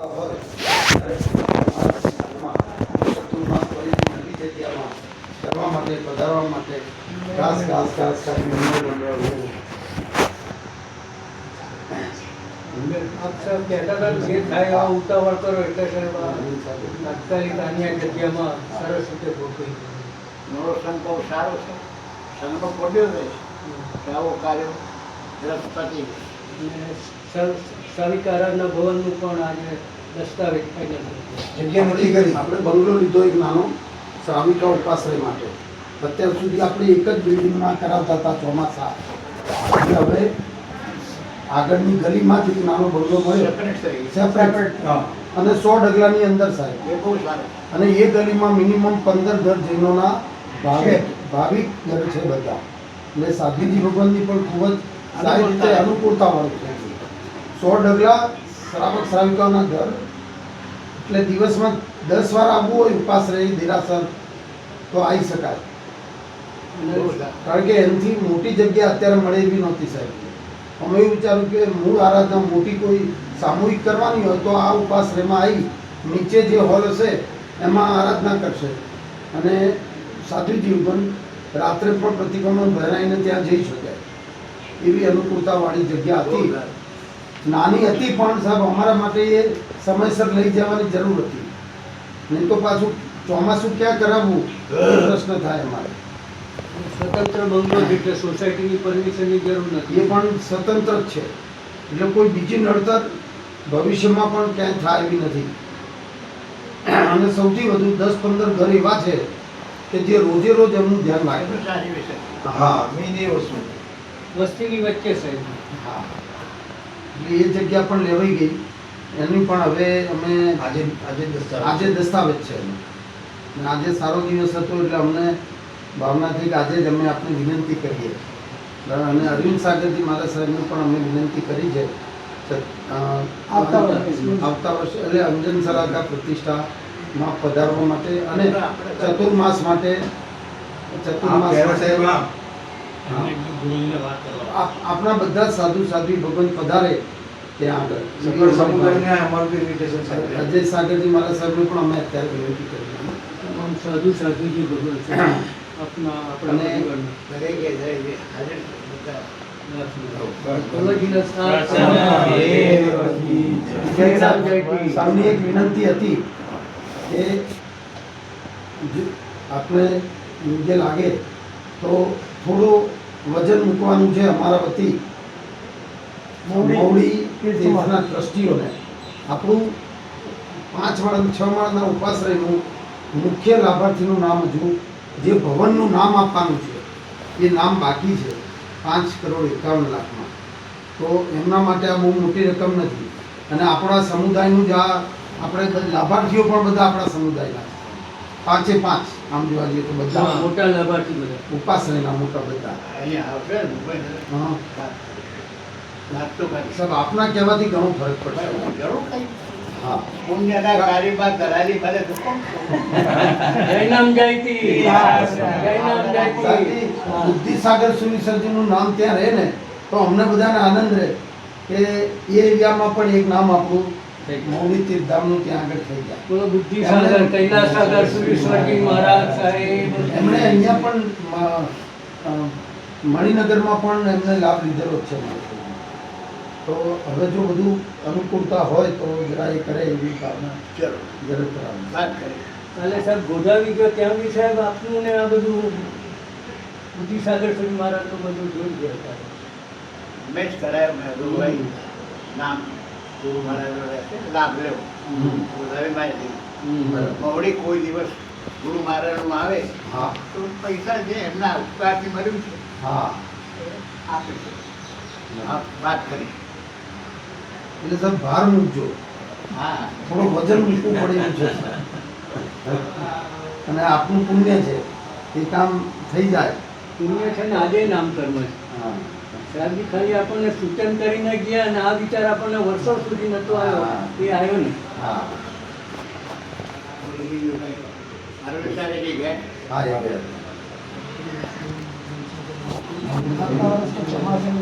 હોય ત્યારે ચતુર્માસ કરીને નવી જગ્યામાં કરવા માટે પધારવા માટે ઘાસ કરીને ઉતાવળ કરો એટલે તાત્કાલિક અન્ય જગ્યામાં સરસ રીતે ગોઠવી મારો સંકલ્પ સારો છે, સંકલ્પ પડ્યો રહે છે આવો કાર્ય બૃહસ્પતિ સવિકારાના ભવનનું પણ આજે દસ્તાવેજ ફાઇનલ જગ્યા નથી કરી. આપણે બંગલો લીધો એક નાનો શ્રાવિકા ઉપાશ્રય માટે. અત્યાર સુધી આપણે એક જ બિલ્ડિંગમાં કરાવતા હતા ચોમાસા. હવે આગળની ગલીમાં જ એક નાનો બંગલો મળ્યો સેપરેટ અને 100 ડગલાની અંદર સાહેબ. એ બહુ સારું. અને એ ગલીમાં મિનિમમ 15 ઘર જૈનોના ભાવિક ઘર છે બધા. એટલે સાધ્વીજી ભગવાનની પણ ખૂબ જ સારી રીતે અનુકૂળતા વાળું છે. 100 ડગલા શ્રાવક શ્રાવિકાઓના ઘર. એટલે દિવસમાં 10 વાર આવવું હોય ઉપાશ્રય દેરાસર તો આવી શકાય. કારણ કે એનાથી મોટી જગ્યા અત્યારે મળે એવી નહોતી સાહેબ. અમે એવું વિચાર્યું કે મૂળ આરાધના મોટી કોઈ સામૂહિક કરવાની હોય તો આ ઉપાશ્રયમાં આવી નીચે જે હોલ હશે એમાં આરાધના કરશે અને સાધુજી પણ રાત્રે પણ પ્રતિક્રમણ ભરાઈને ત્યાં જઈ શકાય એવી અનુકૂળતાવાળી જગ્યા હતી. નાની હતી પણ સાહેબ અમારા માટે એ સમયસર લઈ જવાની જરૂર હતી. નહીં તો પાછું ચોમાસું ક્યાં કરાવવું એ પ્રશ્ન થાય અમારે. સ્વતંત્ર બંગલો એટલે સોસાયટીની પરમિશનની જરૂર નથી. એ પણ સ્વતંત્ર જ છે. એટલે કોઈ બીજી નડતર ભવિષ્યમાં પણ ક્યાંય થાય એવી નથી. અને સૌથી વધુ 10-15 ઘર એવા છે કે જે રોજે રોજ એમનું ધ્યાન રાખે. સારી વિશે હા મેન એ વસ્તુ વસ્તીની વચ્ચે સાહેબ. હા એટલે એ જગ્યા પણ લેવાઈ ગઈ. એની પણ હવે અમે આજે દસ્તાવેજ છે એનો. અને આજે સારો દિવસ હતો એટલે અમને ભાવના થઈ કે આજે જ અમે આપને વિનંતી કરીએ. અને અરવિંદ સાગરજી મારા સાહેબને પણ અમે વિનંતી કરી છે આવતા વર્ષે એટલે અંજન સરાકા પ્રતિષ્ઠામાં પધારવા માટે અને ચતુર્માસ માટે આપણા બધા સાધુ સાધ્વી ભગવાન પધારે ત્યાં આગળ. અજય સાગરજી મારા સાહેબને પણ અમે અત્યારે વિનંતી કરી. સાધુ સાધુજી ભગવાન છે આપણા દરેકે હાજર બધા સામની એક વિનંતી હતી કે આપણે યોગ્ય લાગે તો થોડું વજન મૂકવાનું છે અમારા વતી મૌડી તીર્થના ટ્રસ્ટીઓને. આપણું 5 માળ 6 માળના ઉપાશ્રયનું મુખ્ય લાભાર્થીનું નામ હજુ જે ભવનનું નામ આપવાનું છે એ નામ બાકી છે 5,51,00,000 તો એમના માટે આ બહુ મોટી રકમ નથી. અને આપણા સમુદાયનું જ આ આપણે લાભાર્થીઓ પણ બધા આપણા સમુદાયના 5 આમ જોવા જઈએ તો બધા મોટા લાભાર્થી બધા ઉપાશ્રયના મોટા બધા. અહીંયા આવશે ને હા લાગતો સાહેબ આપના કહેવાથી ઘણો ફરક પડશે. જરૂર કઈ હા પુણ્યના કાર્યમાં કરાલી ભલે તો જય નામ જયતી જય નામ જયતી. બુદ્ધિસાગર સુવિસર્જનનું નામ ત્યાં રહે ને તો અમને બધાને આનંદ રહે કે એ એરિયામાં પણ એક નામ આપણું મૌલી તીર્થધામનું ત્યાં આગળ થઈ જાય. બોલો બુદ્ધિસાગર કૈલાસસાગર સુરેશ્વરજી મહારાજ સાહેબ એમણે અહીંયા પણ મણિનગરમાં પણ એમને લાભ લીધેલો જ છે. તો હવે જો બધું અનુકૂળતા હોય તો જરા એ કરે એવી ભાવના જરૂર કરાવી. વાત કરી કાલે સાહેબ ગોધાવી ગયો ત્યાં બી સાહેબ આપનું ને આ બધું બુદ્ધિસાગર સુધી મહારાજનું બધું જોઈ ગયા. મેં જ કરાયો મેં ગુરુભાઈ નામ ગુરુ મહારાજનો રહેશે લાભ લેવો ગુરુભાઈ માહિતી મવડી કોઈ દિવસ ગુરુ મહારાજનું આવે હા તો પૈસા જે એમના ઉપકારથી મળ્યું છે હા આપે છે. હા વાત કરી એટલે સાહેબ ભાર મૂકજો. હા થોડું વજન મૂકવું પડે એવું છે. અને આપનું પુણ્ય છે એ કામ થઈ જાય. પુણ્ય છે ને આજે નામ કર્મ છે. હા સાહેબજી ખાલી આપણને સૂચન કરીને ગયા અને આ વિચાર આપણને વર્ષો સુધી નતો આવ્યો એ આવ્યો ને. હા મારો વિચાર એ ગયા હા એ બે. ચોમાસા